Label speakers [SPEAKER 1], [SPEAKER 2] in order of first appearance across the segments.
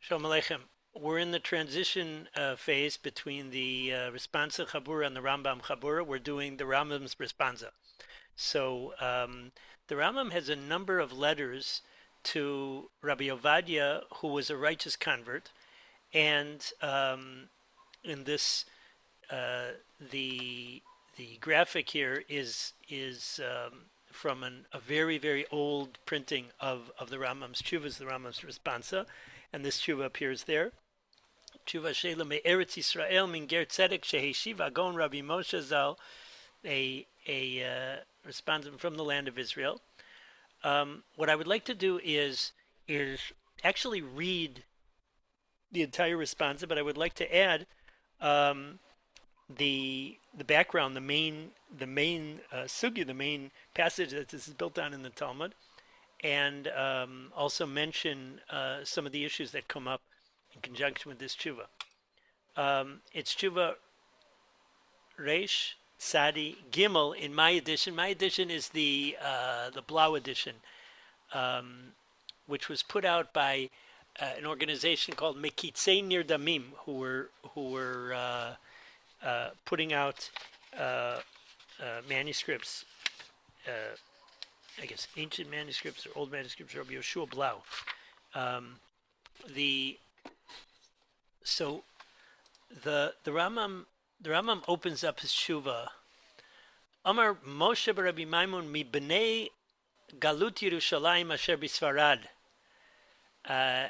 [SPEAKER 1] Shalom Aleichem. We're in the transition phase between the Responsa Chabura and the Rambam Chabura. We're doing the Rambam's Responsa. So the Rambam has a number of letters to Rabbi Ovadia, who was a righteous convert, and in this the graphic here is from a very old printing of the Rambam's Tshuvas, the Rambam's Responsa, and this Tshuva appears there. Tshuva Sheila Me'eretz Yisrael Min Ger Tzedek Sheheshiv Agon Rabbi Moshe Zal, a respondent from the land of Israel. What I would like to do is actually read the entire responsa, but I would like to add the background, the main sugya, the main passage that this is built on in the Talmud, and also mention some of the issues that come up in conjunction with this tshuva. It's tshuva Reish Tzadi Gimel in my edition. My edition is the Blau edition, which was put out by an organization called Mekitzei Nirdamim, who were putting out manuscripts, I guess ancient manuscripts or old manuscripts, Rabbi Yoshua Blau. The Rambam opens up his tshuva. Amar Moshe Rabbi Maimon mi bnei Galut Yerushalayim asher b'Sfarad. Now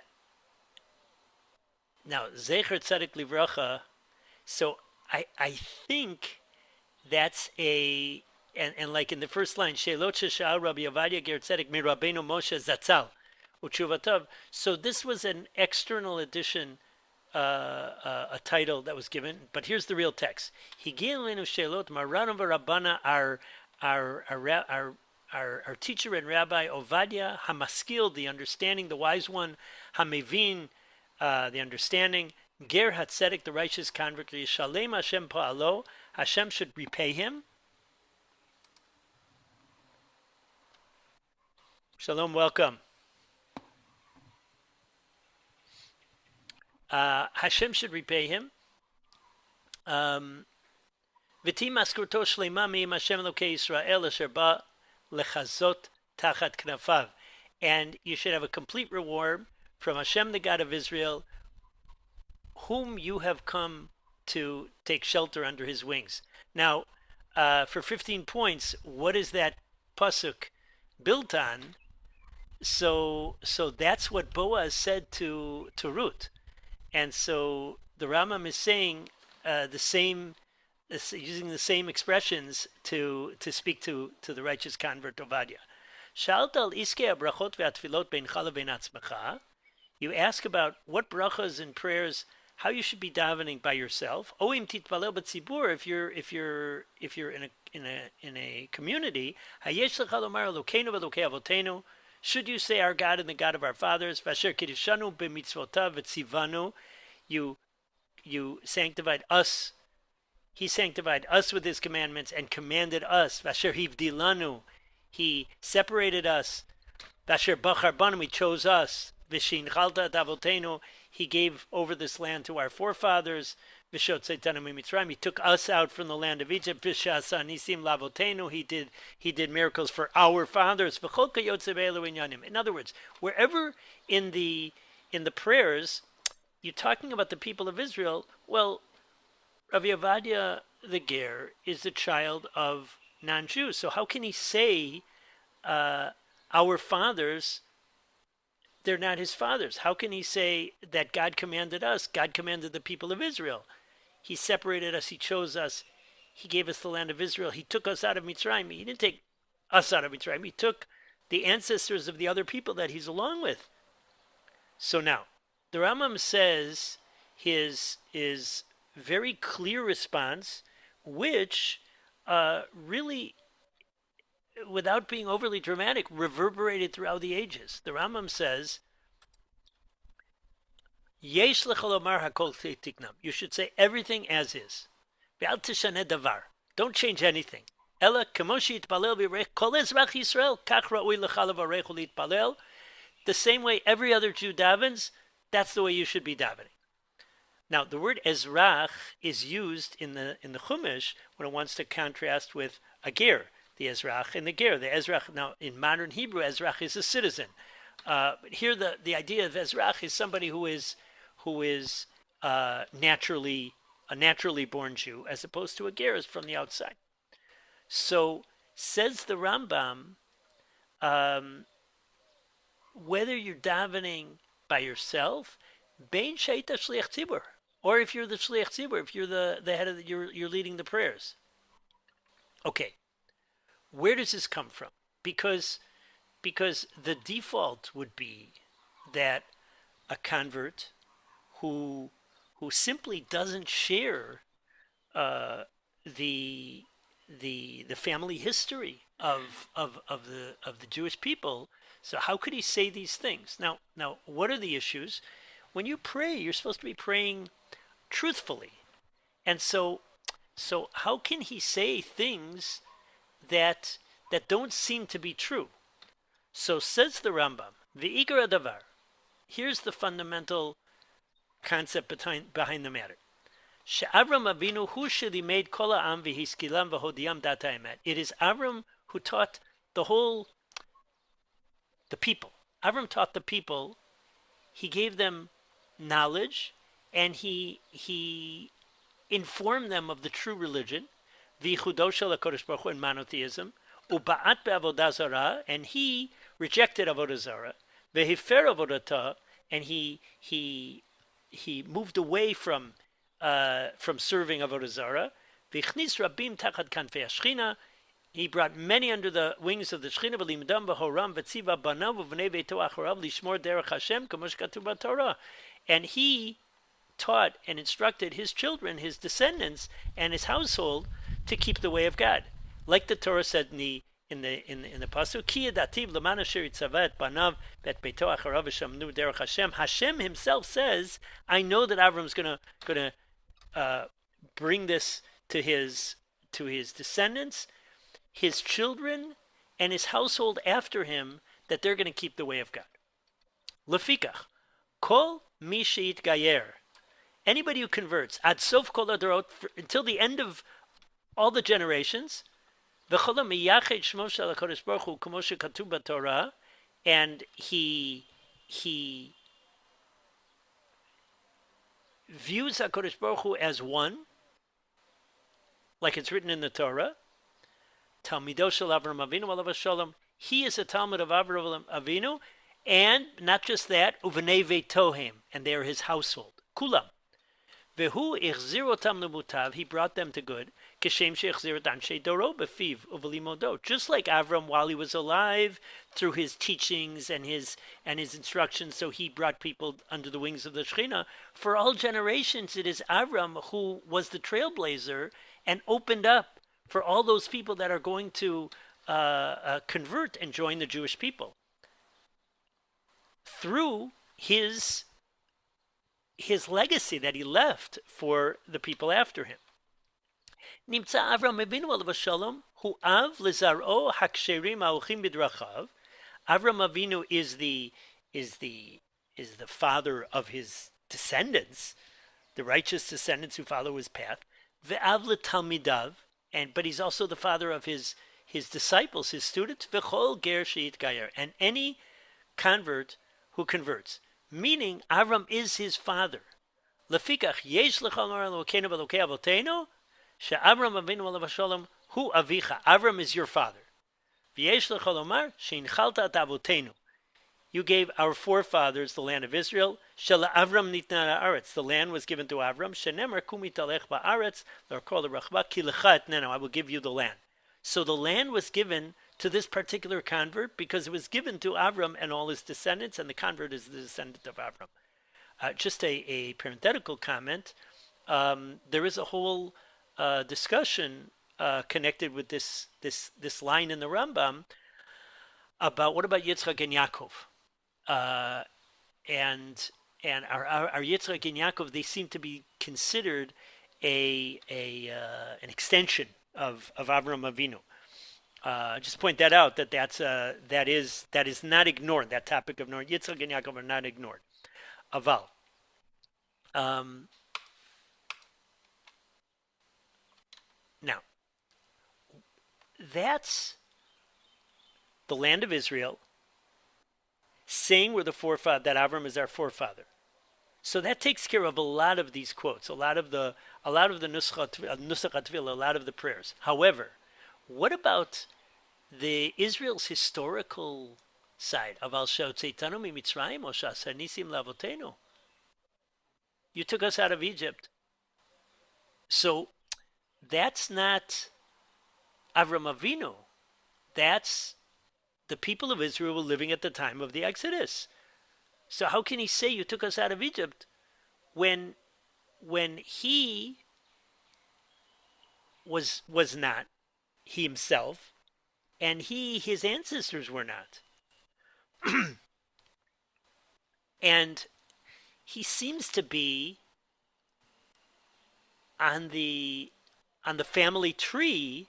[SPEAKER 1] Zecher Tzaddik Livracha. So I think that's and like in the first line, Sheilot Shesha'al Rabbi Ovadia Ger Tzedek mi Rabbeinu Moshe Zatzal Utshuvatav. So this was an external edition, a title that was given, but here's the real text. Higil Lenu Sheilot Maranov Rabbana, our teacher and Rabbi Ovadia Hamaskil, the understanding, the wise one, Hamevin, the understanding, Ger HaTzedek, the righteous convert, Yishalem Hashem Pa'alo, Hashem should repay him. Shalom, welcome. Hashem should repay him. V'ti maskurto shlema mi'im Hashem Elokei Yisrael asher ba lechazot tachat knafav. And you should have a complete reward from Hashem, the God of Israel, whom you have come to take shelter under his wings. Now, for 15 points, what is that pasuk built on? So that's what Boaz said to Ruth. And so the Rambam is saying using the same expressions to speak to the righteous convert Ovadia. You ask about what brachas and prayers, how you should be davening by yourself. If you're in a community, should you say our God and the God of our fathers? You sanctified us. He sanctified us with his commandments and commanded us. He separated us. He chose us. He gave over this land to our forefathers. He took us out from the land of Egypt. He did miracles for our fathers. In other words, wherever in the prayers you're talking about the people of Israel, well, Rabbi Ovadia the Ger is the child of non-Jews. So how can he say our fathers? They're not his fathers. How can he say that God commanded us? God commanded the people of Israel. He separated us. He chose us. He gave us the land of Israel. He took us out of Mitzrayim. He didn't take us out of Mitzrayim. He took the ancestors of the other people that he's along with. So now, the Rambam says his very clear response, which really, without being overly dramatic, reverberated throughout the ages. The Rambam says, Yesh lechalomar hakol tiknam. You should say everything as is. Ve'al tishaneh davar. Don't change anything. Ela kamoshi yitpalel v'yirech kol ezrach Yisrael kach ra'ui lechalav arechu litpalel. The same way every other Jew davens, that's the way you should be davening. Now, the word ezrach is used in the Chumash when it wants to contrast with a ger, the ezrach and the ger. The ezrach, now in modern Hebrew, ezrach is a citizen. But here, the idea of ezrach is somebody who is naturally a naturally born Jew, as opposed to a ger is from the outside. So says the Rambam, whether you're davening by yourself, bein sheita shliach tzibur, or if you're the shliach tzibur, if you're the head of you're leading the prayers. Okay, where does this come from? Because the default would be that a convert who simply doesn't share the family history of the Jewish people. So how could he say these things? Now, what are the issues? When you pray, you're supposed to be praying truthfully, and so how can he say things that don't seem to be true? So says the Rambam, v'ikar davar. Here's the fundamental concept behind the matter. She'Avram Avinu hu shelimed kol ha'am v'hiskilam v'hodiam dat ha'emet. It is Avram who taught the people. Avram taught the people. He gave them knowledge, and he informed them of the true religion, v'yichudo shel HaKadosh Baruch Hu, in monotheism, u'ba'at be'avodah zarah, and he rejected avodah zarah, v'hifer avodatah, and he moved away from serving avodah zarah. V'chnis rabim tachat kanfei hashchina. He brought many under the wings of the Shechina, v'limdam v'horam v'tziva banav v'vnei beito acharav lishmor derech Hashem k'mo shekatuv b'Torah. And he taught and instructed his children, his descendants, and his household to keep the way of God, like the Torah said in the pasuk, Ki yedativ l'man asher yitzaveh et banav bet beito acharav v'shamnu derech Hashem. Hashem himself says, I know that Avram's gonna bring this to his descendants, his children, and his household after him, that they're going to keep the way of God. Lefikach, kol mi sheitgayer. Anybody who converts, ad sof kol adorot, until the end of all the generations, v'chol miyachet shmo shel HaKadosh Baruch Hu k'mo shekatuv b'Torah, and he views HaKadosh Baruch Hu as one, like it's written in the Torah. Talmido shel Avram Avinu alav shalom. He is a Talmud of Avram Avinu, and not just that, uvenei veitohem, and they are his household. Kulam. Vehu ichzir otam lemutav. He brought them to good. Kishem sheichzir anshe doro befiv uvelimodo. Just like Avram, while he was alive, through his teachings and his instructions, so he brought people under the wings of the Shechina. For all generations, it is Avram who was the trailblazer and opened up for all those people that are going to convert and join the Jewish people through his legacy that he left for the people after him. Nimtza Avram Avinu alav shalom hu av lezar'o haksherim ha'olchim bidrachav. Avram Avinu is the father of his descendants, the righteous descendants who follow his path. Ve'av letalmidav. But he's also the father of his disciples, his students, v'chol ger sheitgayer, and any convert who converts. Meaning, Avram is his father. Lefikach yesh l'chol mar Elokeinu v'Elokei Avotenu, she'Avram Avinu alav shalom hu avicha. Avram is your father. V'yesh l'chol omar she'inchalta et avotenu. You gave our forefathers the land of Israel. Shela Avram nitna haaretz. The land was given to Avram. Shenemar kumi talech ba'aretz l'rkol l'rachba ki lecha etnenu. I will give you the land. So the land was given to this particular convert because it was given to Avram and all his descendants, and the convert is the descendant of Avram. Just a parenthetical comment. There is a whole discussion connected with this line in the Rambam about what about Yitzchak and Yaakov. And our Yitzchak and Yaakov, they seem to be considered an extension of Avram Avinu. Just point that out, that is not ignored. That topic of ignored. Yitzchak and Yaakov are not ignored. Aval. Um, Now, that's the land of Israel saying we're the forefather, that Avram is our forefather. So that takes care of a lot of these quotes, a lot of the nusach haTefillah, a lot of the prayers. However, what about the Israel's historical side of Al She'otzeitanu miMitzrayim o She'aseh Nisim Lavotenu? You took us out of Egypt. So that's not Avram Avinu. That's the people of Israel were living at the time of the Exodus. So how can he say you took us out of Egypt when he was not, he himself, and his ancestors were not? And he seems to be on the family tree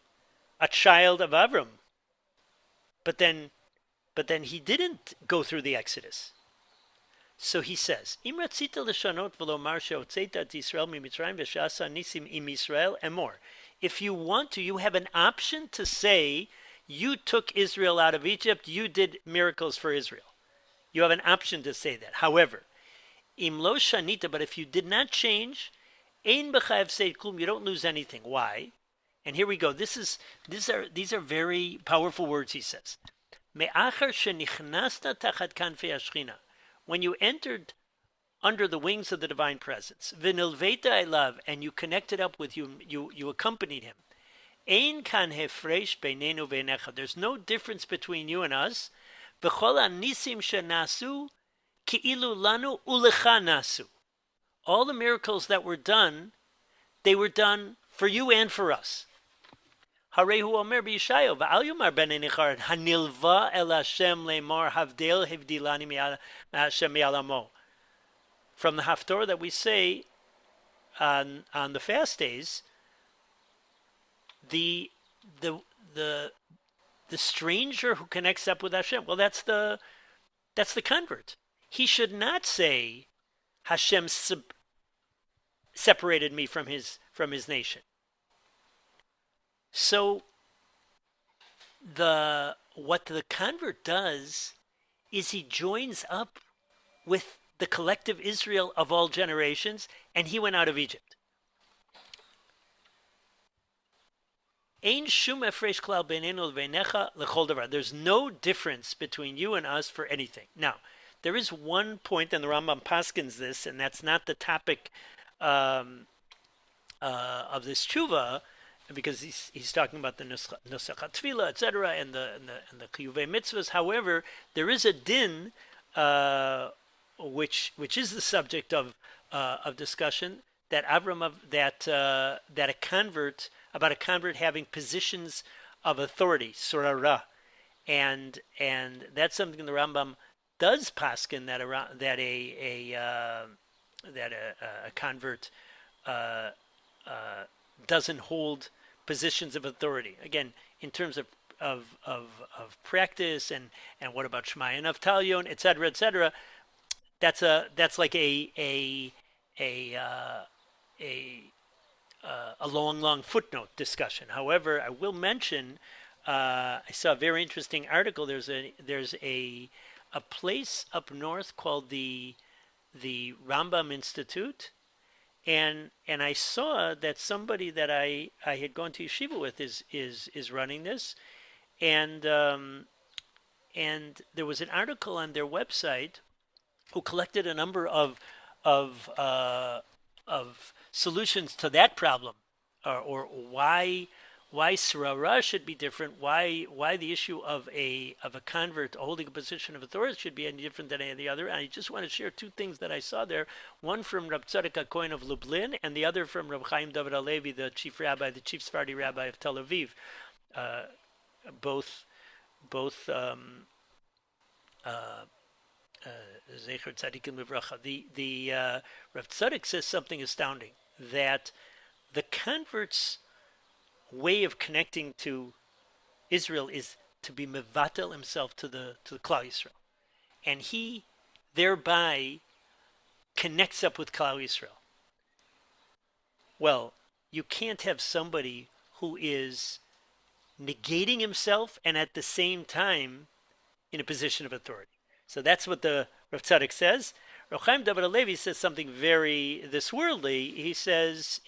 [SPEAKER 1] a child of Avram. But then he didn't go through the Exodus. So he says, Im ratzita l'shanot v'lomar she'otzeta et Yisrael miMitzrayim v'she'asa nisim im Yisrael and more. If you want to, you have an option to say, you took Israel out of Egypt, you did miracles for Israel. You have an option to say that. However, im lo shanita, but if you did not change, ein b'chayav seid klum, you don't lose anything. Why? And here we go. These are very powerful words, he says. Me'achar shenichnasta tachat kanfei hashchina. When you entered under the wings of the divine presence, v'nilveta elav, and you connected up with you accompanied him. Ein kan hefresh beinenu v'einecha. There's no difference between you and us. V'chol hanisim shenasu ki'ilu lanu ulecha nasu. All the miracles that were done, they were done for you and for us. Harehu omer b'Yeshayahu v'al yomar ben enichar hanilva el Hashem le'mar havdel hevdilani Hashem mi'alamo. From the Haftorah that we say on the fast days, the stranger who connects up with Hashem, well, that's the convert. He should not say Hashem separated me from his nation. So what the convert does is he joins up with the collective Israel of all generations, and he went out of Egypt. Ein shum efresh klal beinenu v'einecha l'chol davar. There's no difference between you and us for anything. Now, there is one point, and the Rambam paskins this, and that's not the topic of this tshuva, because he's talking about the nusach haTefillah, etc., and the chiyuvei mitzvahs. However, there is a din which is the subject of discussion, that that a convert having positions of authority, surara, and that's something the Rambam does paskin, that a convert doesn't hold positions of authority. Again, in terms of practice, and what about Shema and Avtalion, etc., etc. That's like a long footnote discussion. However, I will mention, I saw a very interesting article. There's a place up north called the Rambam Institute, and I saw that somebody that I had gone to yeshiva with is running this, and there was an article on their website who collected a number of solutions to that problem, or why Surara should be different, why the issue of a convert holding a position of authority should be any different than any of the other. And I just want to share two things that I saw there. One from Rab Tzadok HaKohen of Lublin, and the other from Rab Chaim David Halevi, the chief Sephardi rabbi of Tel Aviv. Both Zecher Tzadikim Livracha. The Rav Tzadok says something astounding, that the convert's way of connecting to Israel is to be mevatel himself to the Klal Yisrael, and he thereby connects up with Klal Yisrael. Well, you can't have somebody who is negating himself and at the same time in a position of authority. So that's what the Rav Tzadok says. Rav Chaim David HaLevi says something very this worldly. He says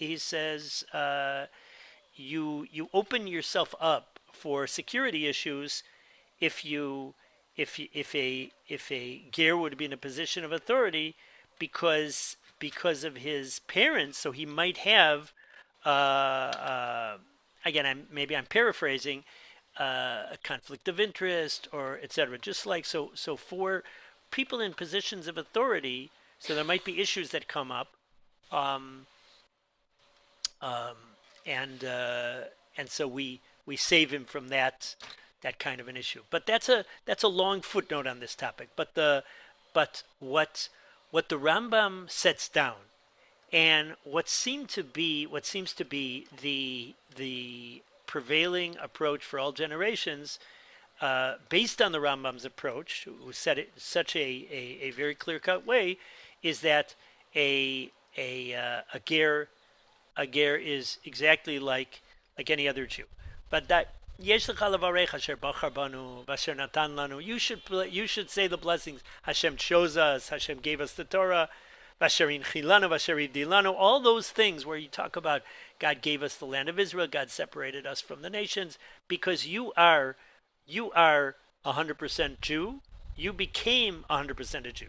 [SPEAKER 1] you open yourself up for security issues if a ger would be in a position of authority because of his parents. So he might have again, I'm paraphrasing, a conflict of interest or etc. Just like so for people in positions of authority, so there might be issues that come up, and so we save him from that kind of an issue. But that's a long footnote on this topic. But what the Rambam sets down, and what seems to be the prevailing approach for all generations, based on the Rambam's approach, who said it in such a very clear-cut way, is that a ger is exactly like any other Jew. But that you should say the blessings. Hashem chose us. Hashem gave us the Torah. All those things where you talk about God gave us the land of Israel, God separated us from the nations, because you are 100% Jew. You became 100% a Jew.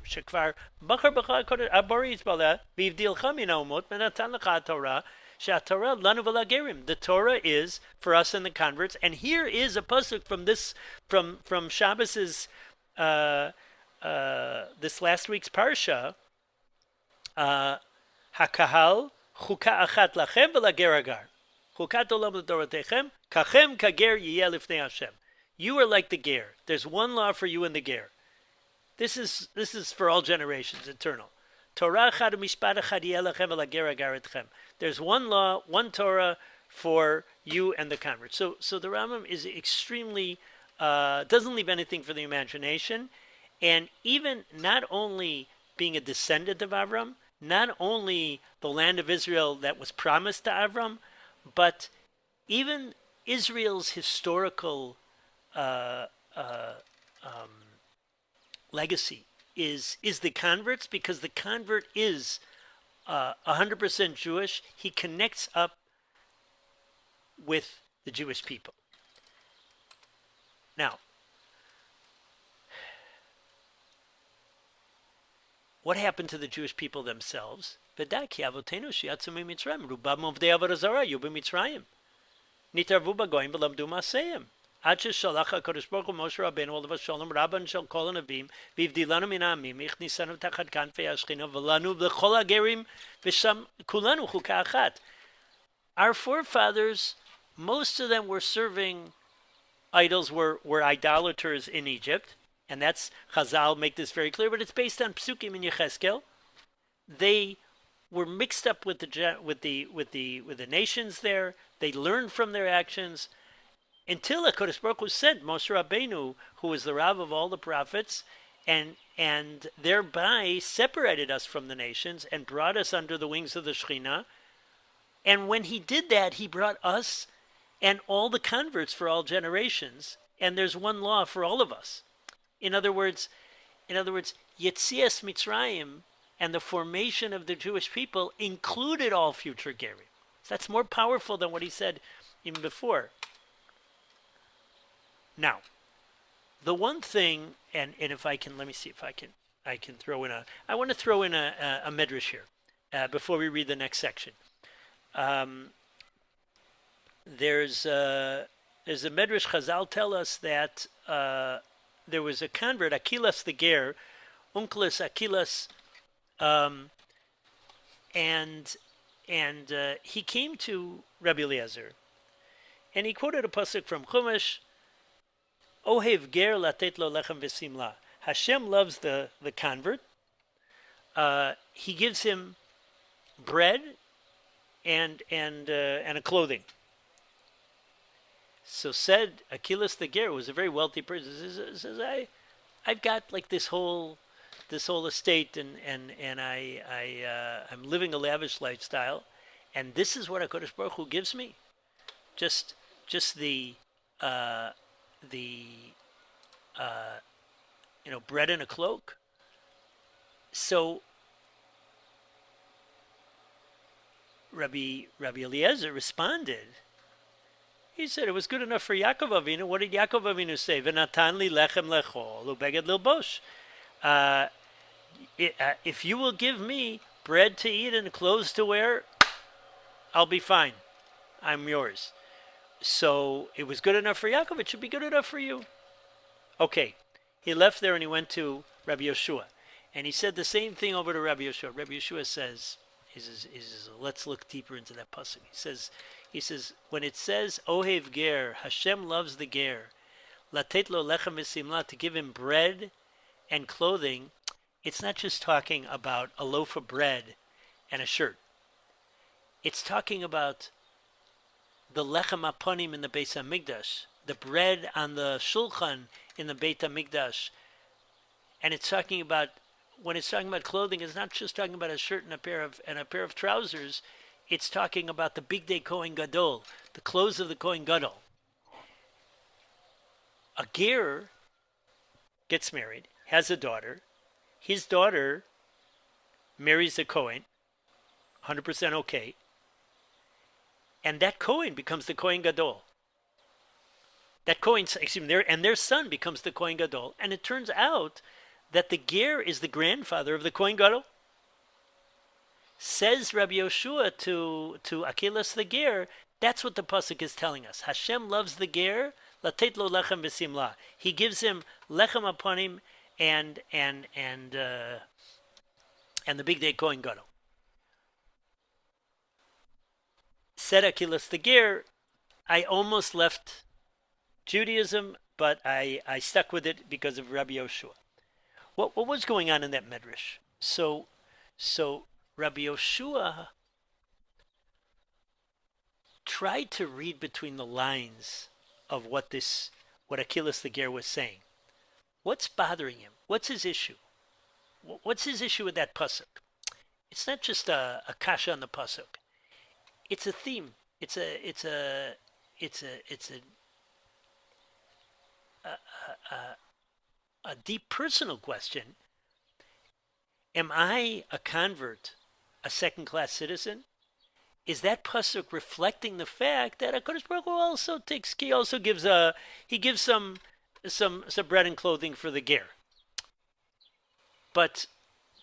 [SPEAKER 1] The Torah is for us and the converts. And here is a pasuk from Shabbos's this last week's parsha. Hakahal chuka achat lachem v'lager agar. Chukat olam l'dorotechem kachem kager yiyeh lifnei Hashem. You are like the ger. There's one law for you and the ger. This is for all generations, eternal. Torah chad u'mishpat echad yiyeh lachem v'lager agar etchem. There's one law, one Torah for you and the convert. So the Rambam is extremely doesn't leave anything for the imagination, and even not only being a descendant of Avram, not only the land of Israel that was promised to Avram, but even Israel's historical legacy is the converts, because the convert is 100% Jewish. He connects up with the Jewish people. Now, what happened to the Jewish people themselves? V'daki avotenu sheyatzu miMitzrayim, rubam uvdei avodah zarah yu b'Mitzrayim, nitarvu b'goyim v'lamdu ma'aseim. Ad sheshalach HaKadosh Baruch Hu Moshe Rabbeinu olav shalom rabban shel kol hanavim v'ivdilanu min ha'amim v'yichnisanu tachat kanfei hashchina v'lanu v'chol hagerim v'sham kulanu chuka achat. Our forefathers, most of them were serving idols, were idolaters in Egypt. And that's, Chazal make this very clear, but it's based on Psukim in Yecheskel. They were mixed up with the nations there. They learned from their actions until HaKadosh Baruch Hu sent Moshe Rabbeinu, who was the Rav of all the prophets, and thereby separated us from the nations and brought us under the wings of the Shekhinah. And when he did that, he brought us and all the converts for all generations. And there's one law for all of us. In other words, Yetzias Mitzrayim and the formation of the Jewish people included all future Gerim. So that's more powerful than what he said even before. Now, the one thing, and if I can, let me see if I can throw in I want to throw in a medrash here before we read the next section. There's a medrash. Chazal tell us that there was a convert, Achilas the Ger, Unclus Achilas, and he came to Rabbi Eliezer, and he quoted a pasuk from Chumash, Ohev Ger latet lo lechem v'simla. Hashem loves the convert. He gives him bread and a clothing. So said Achilas the Ger, was a very wealthy person, says I've got like this whole this whole estate, and I'm living a lavish lifestyle, and this is what HaKadosh Baruch Hu gives me, just uh, the bread and a cloak. So Rabbi Eliezer responded. He said it was good enough for Yaakov Avinu. What did Yaakov Avinu say? V'natan li lechem lechol ubeged lilbosh. If you will give me bread to eat and clothes to wear, I'll be fine. I'm yours. So it was good enough for Yaakov. It should be good enough for you. Okay. He left there and he went to Rabbi Yeshua. And he said the same thing over to Rabbi Yeshua. Rabbi Yeshua says, he says, let's look deeper into that pasuk. He says, when it says, Ohev ger, Hashem loves the ger, latet lo lechem v'simla, to give him bread and clothing, it's not just talking about a loaf of bread and a shirt. It's talking about the lechem aponim in the Beis HaMikdash, the bread on the shulchan in the Beit HaMikdash. And it's talking about, when it's talking about clothing, it's not just talking about a shirt and a pair of trousers. It's talking about the big day Kohen Gadol, the clothes of the Kohen Gadol. A ger gets married, has a daughter. His daughter marries a Kohen, 100% okay. And that Kohen becomes the Kohen Gadol. That Kohen, their son becomes the Kohen Gadol. And it turns out that the ger is the grandfather of the Kohen Gadol. Says Rabbi Yoshua to Akelas the ger, that's what the pasuk is telling us. Hashem loves the ger, latet lo lechem v'simla. He gives him lechem upon him and the big day Kohen Gadol. Said Akelas the ger, I almost left Judaism, but I stuck with it because of Rabbi Yoshua. What was going on in that medrash? So Rabbi Yoshua tried to read between the lines of what Akelas the ger was saying. What's bothering him? What's his issue? What's his issue with that pasuk? It's not just a kasha on the pasuk. It's a theme. It's a deep personal question. Am I a convert, a second-class citizen? Is that pasuk reflecting the fact that HaKadosh Baruch Hu also gives some bread and clothing for the ger? But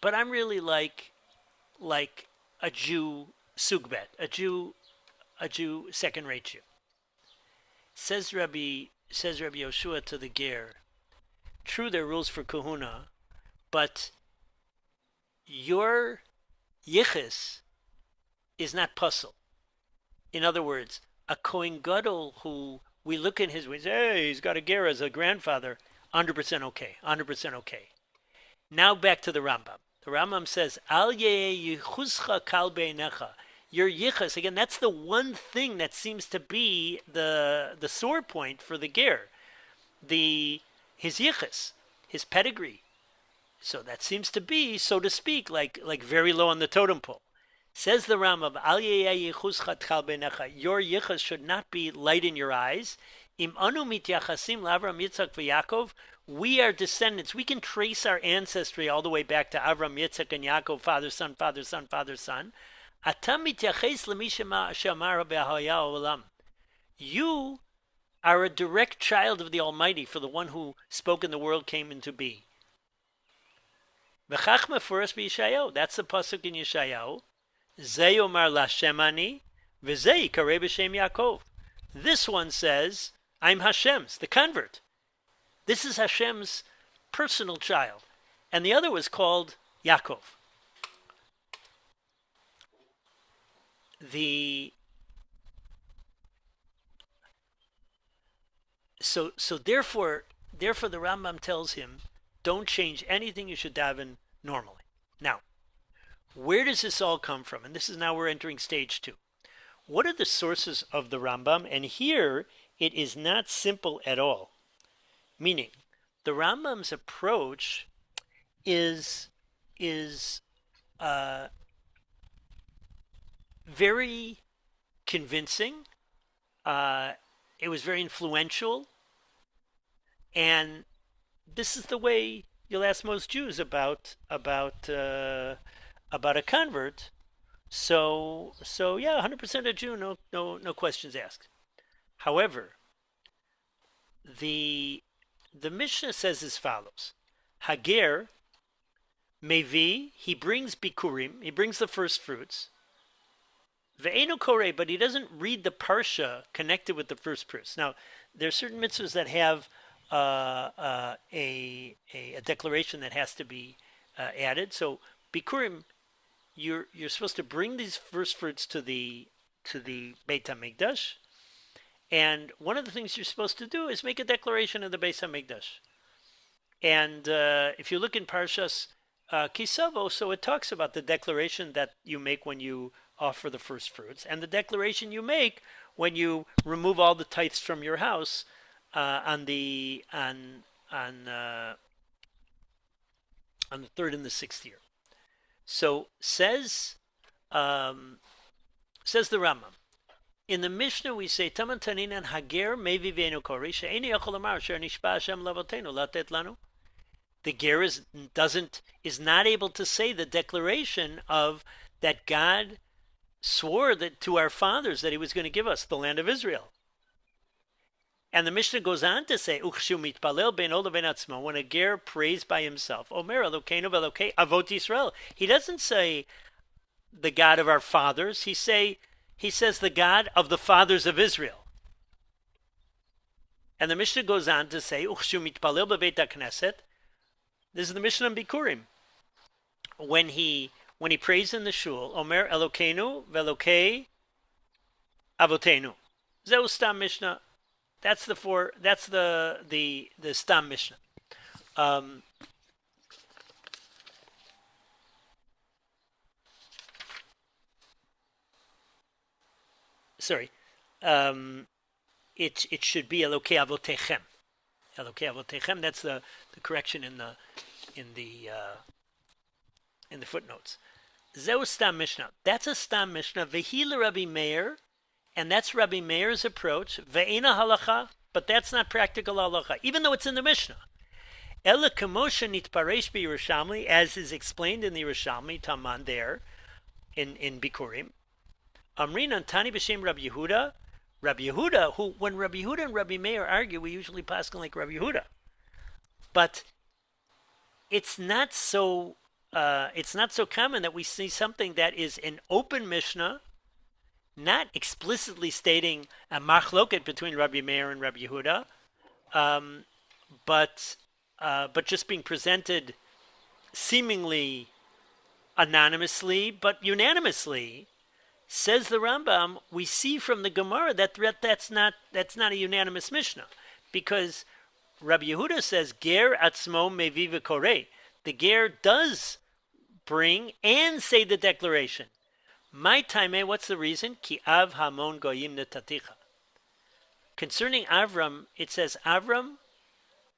[SPEAKER 1] I'm really like a Jew sugbet, a Jew second-rate Jew. Says Rabbi Yoshua to the ger, true, there are rules for kahuna, but your yichus is not puzzle. In other words, a Kohen Gadol who we look in his ways, hey, he's got a ger as a grandfather, 100% okay, 100% okay. Now back to the Rambam. The Rambam says, Al yichuscha kal beinecha. Your yichus, again, that's the one thing that seems to be the sore point for the ger. His yichus, his pedigree. So that seems to be, so to speak, like very low on the totem pole. Says the Rambam, Al yichuscha kal beinecha. Your yichus should not be light in your eyes. Im anu mityachasim l'Avram, Yitzchak, v'Yakov. We are descendants. We can trace our ancestry all the way back to Avram, Yitzchak, and Yaakov, father, son, father, son, father, son. You are a direct child of the Almighty, for the one who spoke and the world came into being. That's the pasuk in Yeshayahu. Zeyomar Lashem ani, v'zei karei b'shem Yaakov. This one says, I'm Hashem's, the convert. This is Hashem's personal child. And the other was called Yaakov. So therefore the Rambam tells him, don't change anything, you should daven normally. Now, where does this all come from? And this is now we're entering stage 2. What are the sources of the Rambam? And here it is not simple at all. Meaning, the Rambam's approach is is uh, very convincing. Uh, it was very influential, and this is the way you'll ask most Jews about a convert. So yeah, 100% a Jew, no questions asked. However, the the Mishnah says as follows: Hager mevi, he brings bikurim, he brings the first fruits. Ve'enu kore, but he doesn't read the parsha connected with the first fruits. Now, there are certain mitzvahs that have a declaration that has to be added. So bikurim, you're supposed to bring these first fruits to the Beit Hamikdash, and one of the things you're supposed to do is make a declaration of the Beit Hamikdash. And if you look in Parshas Kisavo, so it talks about the declaration that you make when you offer the first fruits, and the declaration you make when you remove all the tithes from your house on the third and the sixth year. So says the Rambam. In the Mishnah we say Taman Taninan Hager Mevi Ve'enu Kori She'eni Yachol Amar Asher Nishba Hashem Lavotenu Latet Lanu. The ger is not able to say the declaration of that God swore that to our fathers that he was going to give us the land of Israel. And the Mishnah goes on to say, when a ger prays by himself, Omer Elokeinu Velokei Avot Yisrael, he doesn't say the God of our fathers, he says the God of the fathers of Israel. And the Mishnah goes on to say, this is the Mishnah on Bikurim. When he prays in the shul, Omer Elokeinu Velokei Avotenu. Zeu Stam Mishnah. That's the Stam Mishnah. Sorry. It should be Elokei Avotechem. Elokei Avotechem. That's the correction in the footnotes. Zeu Stam Mishnah. That's a Stam Mishnah. Vehila Rabbi Meir. And that's Rabbi Meir's approach. Ve'ena halacha, but that's not practical halacha, even though it's in the Mishnah. Ela kamosha nitparesh b'Yerushalmi, as is explained in the Yerushalmi Taman there, in Bikurim. Amrin antani b'shem Rabbi Yehuda. Rabbi Yehuda, who when Rabbi Yehuda and Rabbi Meir argue, we usually pass like Rabbi Yehuda, but it's not so common that we see something that is an open Mishnah, not explicitly stating a machloket between Rabbi Meir and Rabbi Yehuda, but just being presented seemingly anonymously but unanimously. Says the Rambam, we see from the Gemara that's not a unanimous Mishnah, because Rabbi Yehuda says ger atzmo mevi v'korei. The ger does bring and say the declaration. My time, what's the reason? Ki av hamon goyim netaticha. Concerning Avram, it says Avram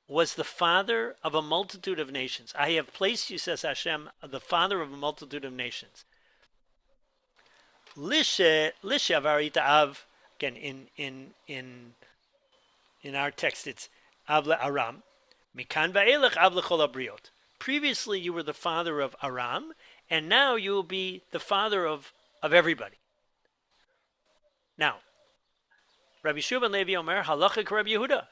[SPEAKER 1] was the father of a multitude of nations. I have placed you, says Hashem, the father of a multitude of nations. Lishe avarita av. Again, in our text, it's avle Aram. Mikan va'elech avle chol habriot. Previously, you were the father of Aram, and now you will be the father of everybody. Now, Rabbi Shua ben Levi Omer, halachik Rabbi Yehuda.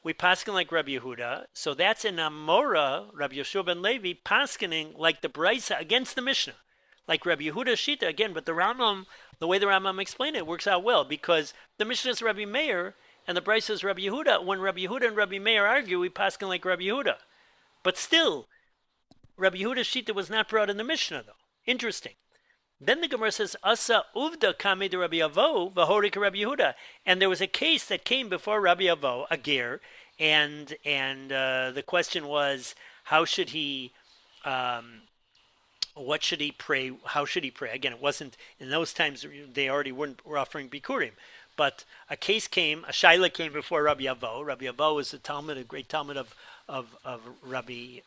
[SPEAKER 1] We paskin like Rabbi Yehuda, so that's an Amora, Rabbi Yeshua ben Levi, paskining like the Braisa against the Mishnah. Like Rabbi Yehuda Shita, again, but the Rambam, the way the Rambam explained it, works out well, because the Mishnah is Rabbi Meir, and the Braisa is Rabbi Yehuda. When Rabbi Yehuda and Rabbi Meir argue, we paskin like Rabbi Yehuda. But still, Rabbi Yehuda's Shita was not brought in the Mishnah, though. Interesting. Then the Gemara says, Asa uvda kame de Rabbi Avo v'horik Rabbi Yehuda. And there was a case that came before Rabbi Avo, a ger, and the question was, how should he, what should he pray? How should he pray? Again, it wasn't, in those times, they already were offering Bikurim. But a case came, a shaila came before Rabbi Avo. Rabbi Avo was a Talmud, a great Talmud of Rabbi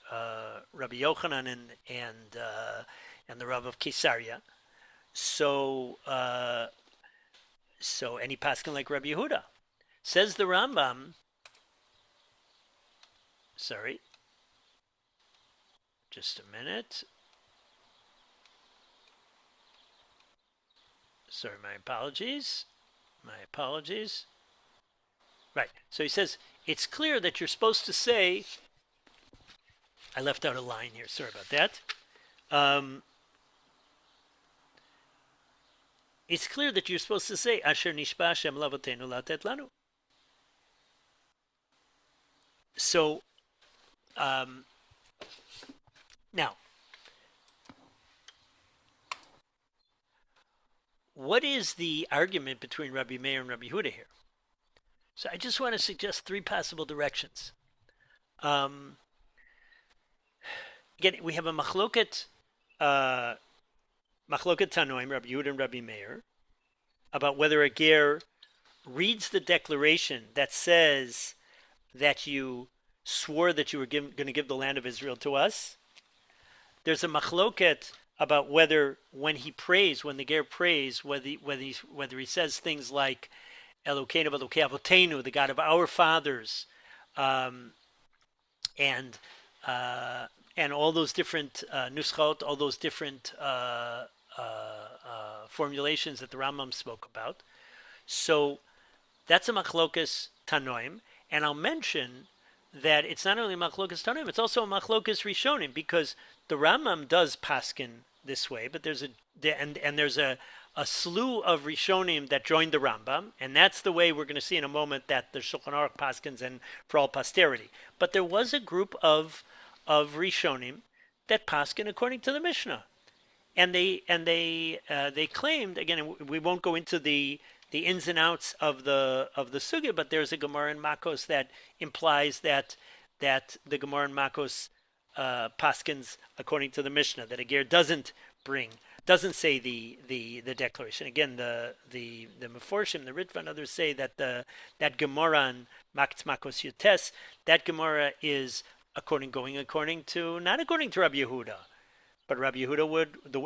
[SPEAKER 1] Yochanan and the Rav of Caesarea. So any paskin like Rabbi Yehuda. Says the Rambam. Sorry, just a minute. Sorry, my apologies. Right. So he says it's clear that you're supposed to say. I left out a line here. Sorry about that. It's clear that you're supposed to say Asher Nishba Hashem Lavotenu Latet Lanu. So now, what is the argument between Rabbi Meir and Rabbi Yehuda here? So I just want to suggest three possible directions. Again, we have a machloket Tanoim, Rabbi Yehuda and Rabbi Meir, about whether a ger reads the declaration that says that you swore that you were going to give the land of Israel to us. There's a machloket about whether when the ger prays, whether he says things like Elokeinu v'Elokei Avotenu, the God of our fathers, and all those different nuschot, all those different formulations that the Rambam spoke about. So that's a machlokas Tanoim, and I'll mention that it's not only machlokas Tanoim, it's also a machlokas Rishonim, because the Rambam does paskin this way, but there's a slew of Rishonim that joined the Rambam, and that's the way we're going to see in a moment that the Shulchan Aruch paskins and for all posterity. But there was a group of Rishonim that paskin according to the Mishnah, and they claimed, again, we won't go into the ins and outs of the sugya, but there's a Gemara in Makos that implies that the Gemara in Makos paskins according to the Mishnah, that a ger doesn't say the declaration. Again, the Meforshim, the Ritva, and others say that that Gemara in Makts Makos Yutes, that Gemara is going according to, not according to Rabbi Yehuda, but Rabbi Yehuda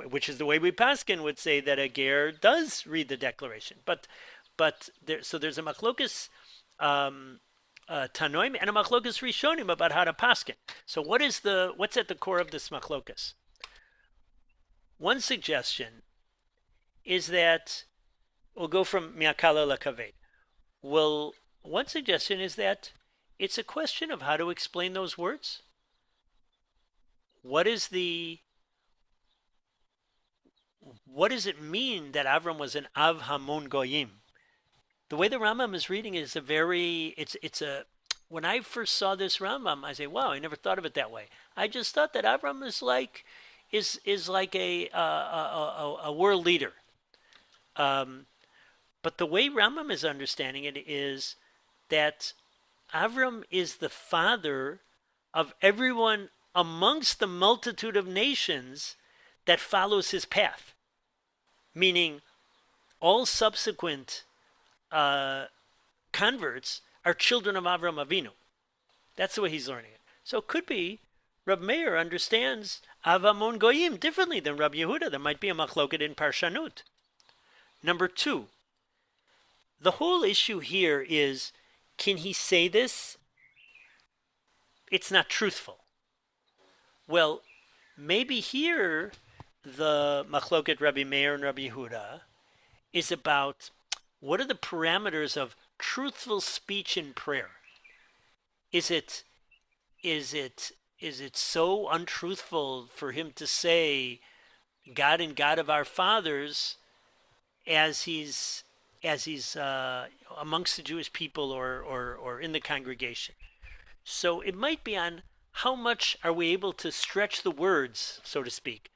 [SPEAKER 1] which is the way we paskin, would say that a ger does read the declaration. But there's a machlokas Tanoim and a machlokas Rishonim about how to paskin. So what's at the core of this machlokas? One suggestion is that we'll go from miakala lakaved. Well, one suggestion is that it's a question of how to explain those words. What does it mean that Avram was an Av Hamon Goyim? The way the Rambam is reading is when I first saw this Rambam, I say, wow, I never thought of it that way. I just thought that Avram is like a world leader. But the way Rambam is understanding it is that Avram is the father of everyone amongst the multitude of nations that follows his path. Meaning, all subsequent converts are children of Avram Avinu. That's the way he's learning it. So it could be Reb Meir understands Av Hamon Goyim differently than Rabbi Yehuda. There might be a machloket in Parshanut. Number two, the whole issue here is, can he say this? It's not truthful. Well, maybe here the machloket Rabbi Meir and Rabbi Yehuda is about what are the parameters of truthful speech in prayer. Is it so untruthful for him to say God and God of our fathers as he's amongst the Jewish people or in the congregation? So it might be on how much are we able to stretch the words, so to speak,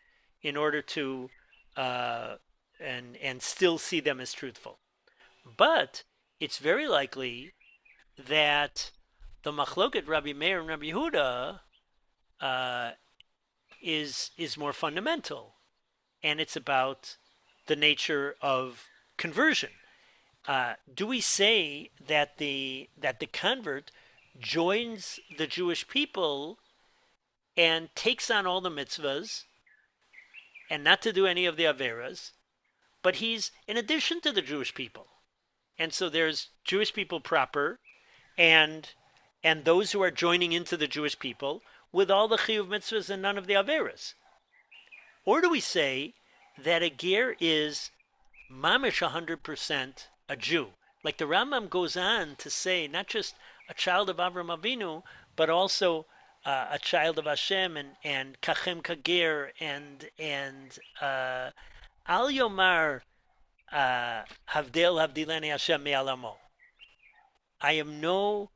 [SPEAKER 1] in order to and still see them as truthful. But it's very likely that the machloket Rabbi Meir and Rabbi Yehuda is more fundamental, and it's about the nature of conversion. Do we say that the convert joins the Jewish people and takes on all the mitzvahs and not to do any of the averas, but he's in addition to the Jewish people. And so there's Jewish people proper and those who are joining into the Jewish people with all the chiyuv mitzvahs and none of the averas. Or do we say that a ger is mamish 100% a Jew? Like the Rambam goes on to say, not just a child of Avram Avinu, but also a child of Hashem and kachem kager and al yomar havdel havdilani Hashem me'alamo. I am no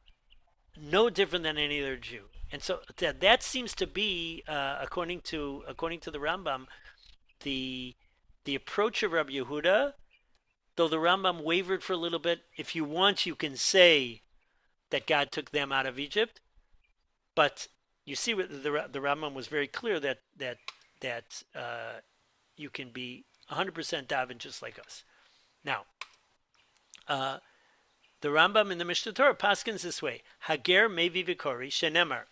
[SPEAKER 1] different than any other Jew. And so that seems to be, according to the Rambam, the approach of Rabbi Yehuda. Though the Rambam wavered for a little bit, if you want, you can say that God took them out of Egypt. But you see, the Rambam was very clear that you can be 100% daven just like us. Now, the Rambam in the Mishnah Torah paskins this way: Hager mevi vikori shenemar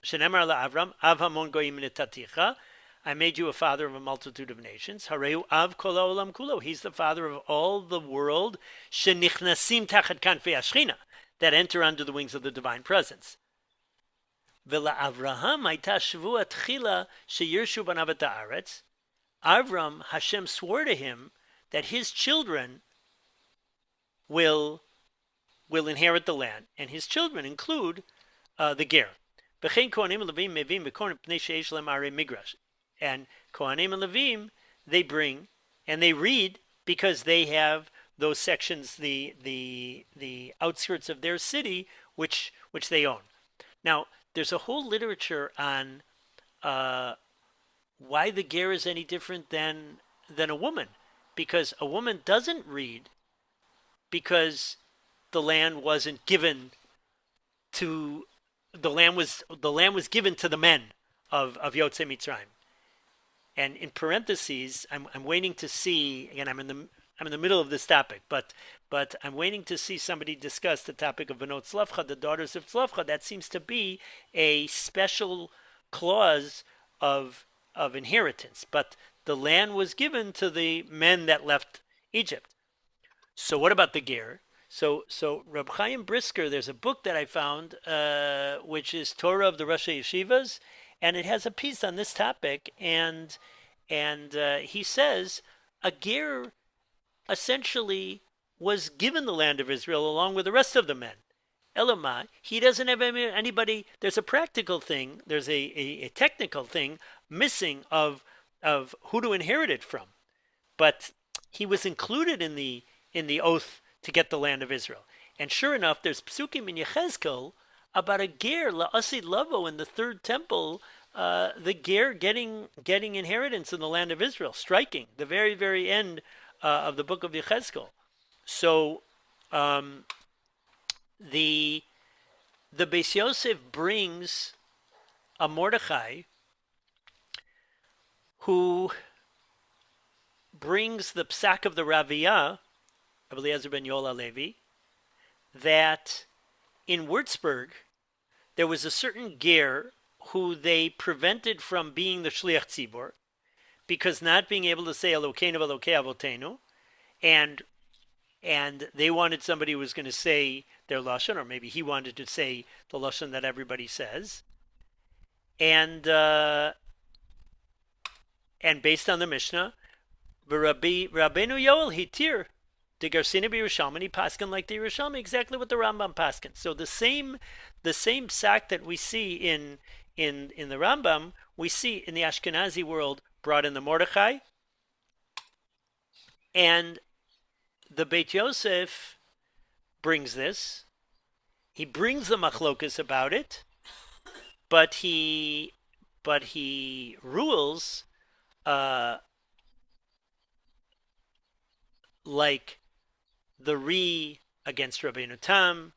[SPEAKER 1] la'Avram av hamon goyim netaticha. I made you a father of a multitude of nations. Hareu av kol ha'olam kulo. He's the father of all the world. Shenichnasim tachat kanfei hashchina, that enter under the wings of the divine presence. V'la Avraham hayta shvua tchila sheyirshu banav et haaretz. Avram, Hashem swore to him that his children will inherit the land, and his children include the ger. B'chein kohanim and levim mevim v'kohanim pnei sheish lem arei migrash. And Kohanim and Levim, they bring and they read because they have those sections, the outskirts of their city, which they own. Now, there's a whole literature on why the ger is any different than a woman, because a woman doesn't read because the land wasn't given to the land was given to the men of Yotzei Mitzrayim. And in parentheses, I'm waiting to see. Again, I'm in the middle of this topic, but I'm waiting to see somebody discuss the topic of Benot Tzlafcha, the daughters of Tzlafcha. That seems to be a special clause of inheritance, but the land was given to the men that left Egypt. So what about the ger? So Reb Chaim Brisker, there's a book that I found, which is Torah of the Rosh Yeshivas, and it has a piece on this topic, and he says a ger essentially was given the land of Israel along with the rest of the men. Elamah, he doesn't have anybody. There's a practical thing. There's a technical thing missing of who to inherit it from, but he was included in the oath to get the land of Israel. And sure enough, there's psukim in Yechezkel about a ger la'asid lavo in the third temple, the ger getting inheritance in the land of Israel, striking the very, very end of the book of Yechezkel. So the Beis Yosef brings a Mordechai who brings the psak of the Raviyah of Eliezer ben Yoel Levi, that in Würzburg there was a certain ger who they prevented from being the Shliach Tzibor because not being able to say Elokeinu v'Elokei Avotenu, and they wanted somebody who was going to say their lashon, or maybe he wanted to say the lashon that everybody says, and based on the Mishnah, Rabbeinu Yoel Hitir the Garsina B'Yerushalmi, paskin like the Yerushalmi, exactly what the Rambam paskin. So the same psak that we see in the Rambam, we see in the Ashkenazi world brought in the Mordechai, and the Beit Yosef brings this. He brings the machlokas about it, but he rules like the Ri against Rabbeinu Tam,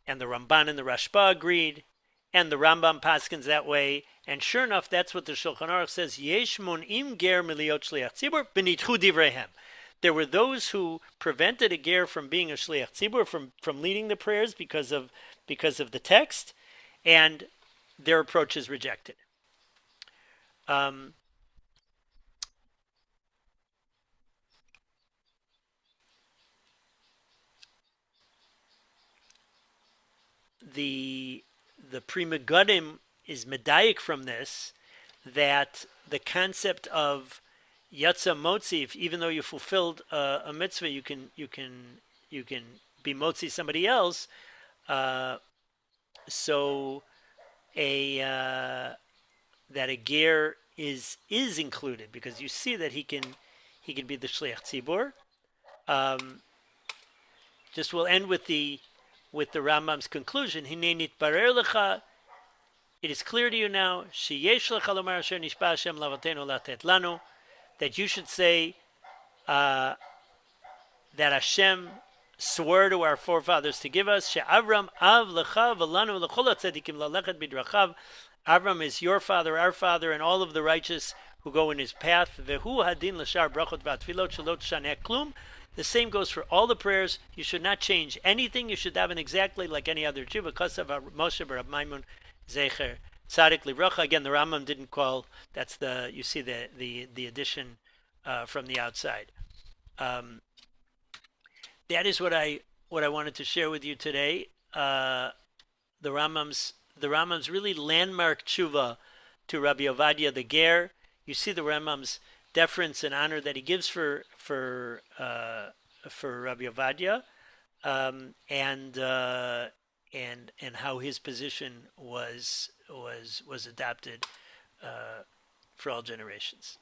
[SPEAKER 1] and the Ramban and the Rashba agreed, and the Rambam paskins that way. And sure enough, that's what the Shulchan Aruch says. Yesh mon'im ger miliot shliach tzibur v'nitchu divreihem. There were those who prevented a ger from being a shliach tzibur, from leading the prayers because of because of the text, and their approach is rejected. Um, the Pri Megadim is medayik from this, that the concept of Yatza Motzi, even though you fulfilled a mitzvah, you can be Motzi somebody else. Uh, so a that a ger is included, because you see that he can be the shliach tzibur. Um, just we'll end with the Rambam's conclusion. Hinei nitbarer lecha. It is clear to you now, sheyesh lecha lomar asher nishba Hashem lavatenu latet lanu, that you should say that Hashem swore to our forefathers to give us. She'Avram av lecha v'lanu l'chol hatzedikim lalechet bidrachav. Avram is your father, our father, and all of the righteous who go in his path. Vehu hadin l'shar brachot v'atfilot shalot shaneh klum. The same goes for all the prayers. You should not change anything. You should daven exactly like any other Jew. Because of Moshe bar Maimun zecher tzadik livracha. Again, the Rambam didn't call. That's you see the addition from the outside. That is what I wanted to share with you today. The Rambam's really landmark tshuva to Rabbi Ovadia the Ger. You see the Rambam's deference and honor that he gives for Rabbi Ovadia, and how his position was adopted for all generations.